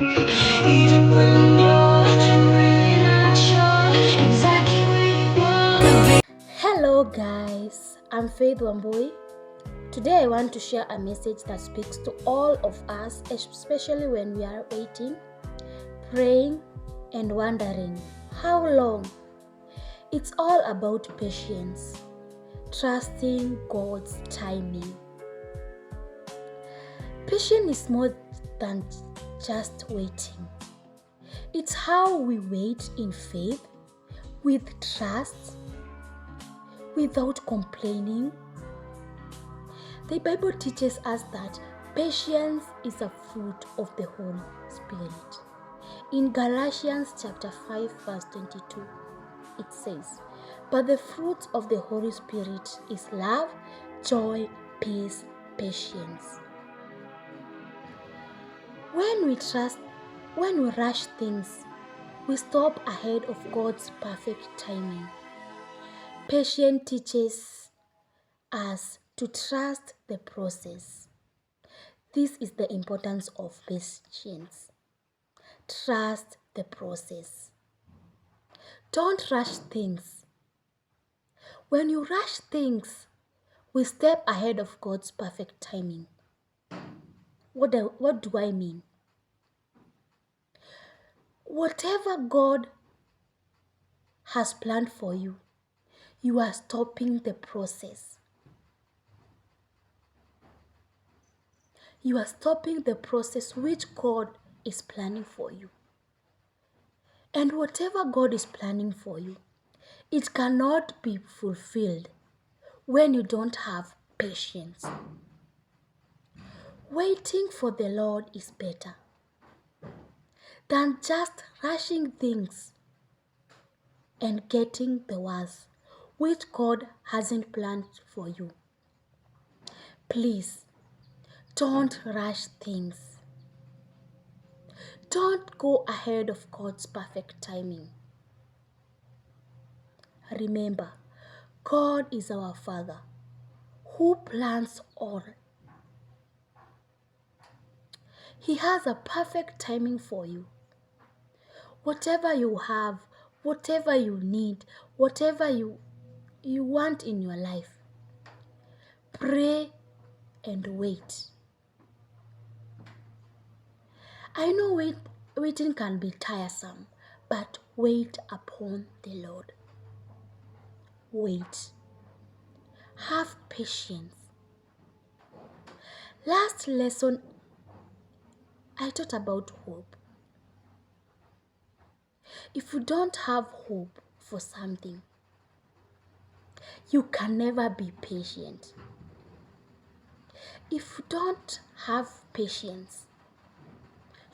Even when you're really not sure exactly where you wanna be. Hello guys, I'm Faith Wambui. Today I want to share a message that speaks to all of us, especially when we are waiting, praying, and wondering how long. It's all about patience, trusting God's timing. Patience is more than just waiting. It's how we wait in faith, with trust, without complaining. The Bible teaches us that patience is a fruit of the Holy Spirit. In Galatians chapter 5 verse 22, it says, "But the fruit of the Holy Spirit is love, joy, peace, patience." When we rush things, we stop ahead of God's perfect timing. Patience teaches us to trust the process. This is the importance of patience. Trust the process. Don't rush things. When you rush things, we step ahead of God's perfect timing. What do I mean? Whatever God has planned for you, you are stopping the process. You are stopping the process which God is planning for you. And whatever God is planning for you, it cannot be fulfilled when you don't have patience. Waiting for the Lord is better than just rushing things and getting the worst, which God hasn't planned for you. Please, don't rush things. Don't go ahead of God's perfect timing. Remember, God is our Father who plans all. He has a perfect timing for you. Whatever you have, whatever you need, whatever you want in your life, pray and wait. I know waiting can be tiresome, but wait upon the Lord. Wait. Have patience. Last lesson, I taught about hope. If you don't have hope for something, you can never be patient. If you don't have patience,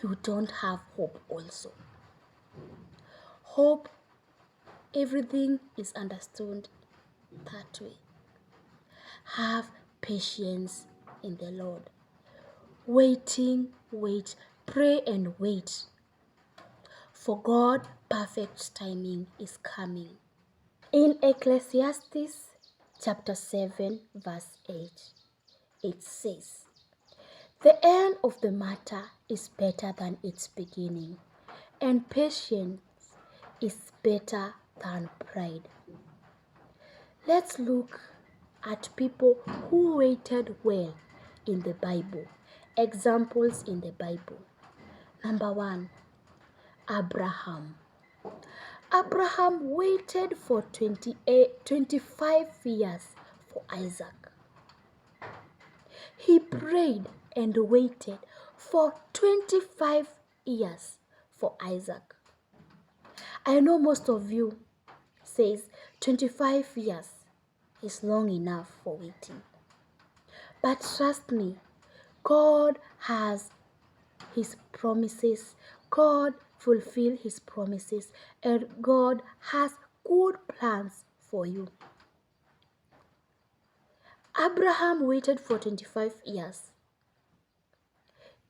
you don't have hope also. Hope, everything is understood that way. Have patience in the Lord. Wait, pray and wait. For God, perfect timing is coming. In Ecclesiastes chapter 7 verse 8, it says, "The end of the matter is better than its beginning, and patience is better than pride." Let's look at people who waited well in the Bible. Examples in the Bible. Number 1, Abraham. Abraham waited for 25 years for Isaac. He prayed and waited for 25 years for Isaac. I know most of you says 25 years is long enough for waiting. But trust me, God has His promises. God fulfill His promises, and God has good plans for you. Abraham waited for 25 years.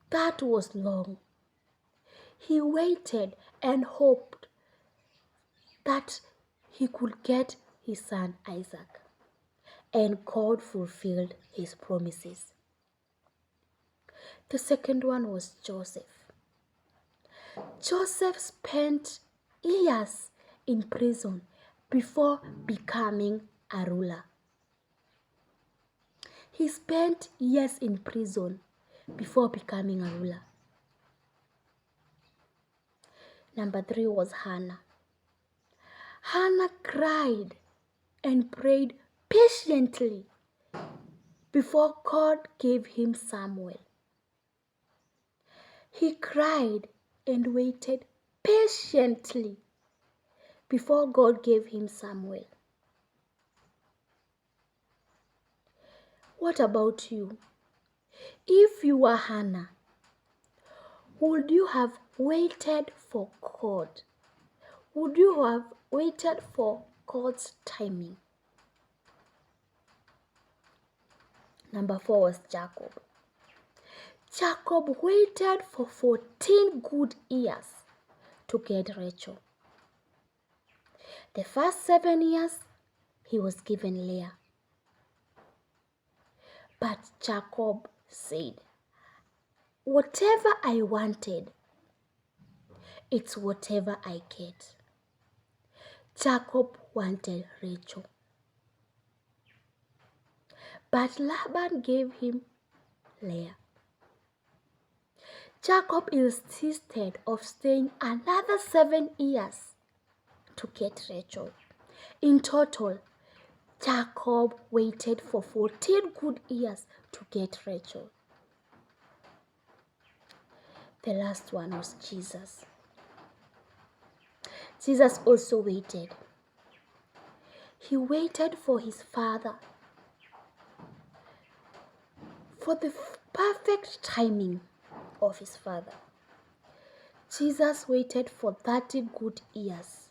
That was long. He waited and hoped that he could get his son Isaac, and God fulfilled His promises. The second one was Joseph. Joseph spent years in prison before becoming a ruler. He spent years in prison before becoming a ruler. Number 3 was Hannah. Hannah cried and prayed patiently before God gave him Samuel. He cried and waited patiently before God gave him Samuel. What about you? If you were Hannah, would you have waited for God? Would you have waited for God's timing? Number 4 was Jacob. Jacob waited for 14 good years to get Rachel. The first 7 years, he was given Leah. But Jacob said, whatever I wanted, it's whatever I get. Jacob wanted Rachel. But Laban gave him Leah. Jacob insisted of staying another 7 years to get Rachel. In total, Jacob waited for 14 good years to get Rachel. The last one was Jesus. Jesus also waited. He waited for his Father, for the perfect timing of his Father. Jesus waited for 30 good years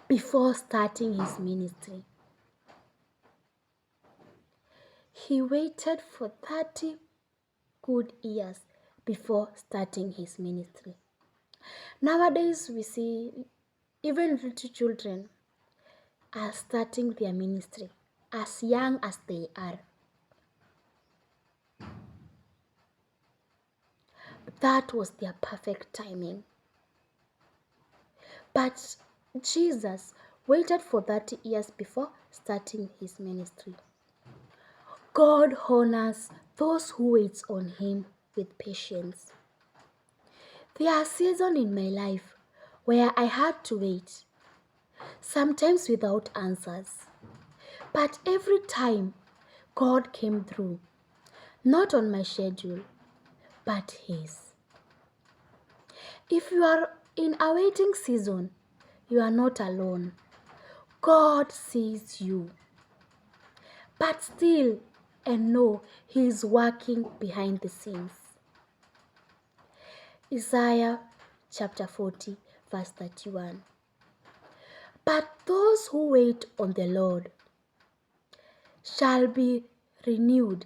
before starting his ministry. He waited for 30 good years before starting his ministry. Nowadays, we see even little children are starting their ministry as young as they are. That was their perfect timing. But Jesus waited for 30 years before starting his ministry. God honors those who wait on him with patience. There are seasons in my life where I had to wait, sometimes without answers. But every time, God came through, not on my schedule, but his. If you are in a waiting season, you are not alone. God sees you. But still, and know he is working behind the scenes. Isaiah chapter 40, verse 31. But those who wait on the Lord shall be renewed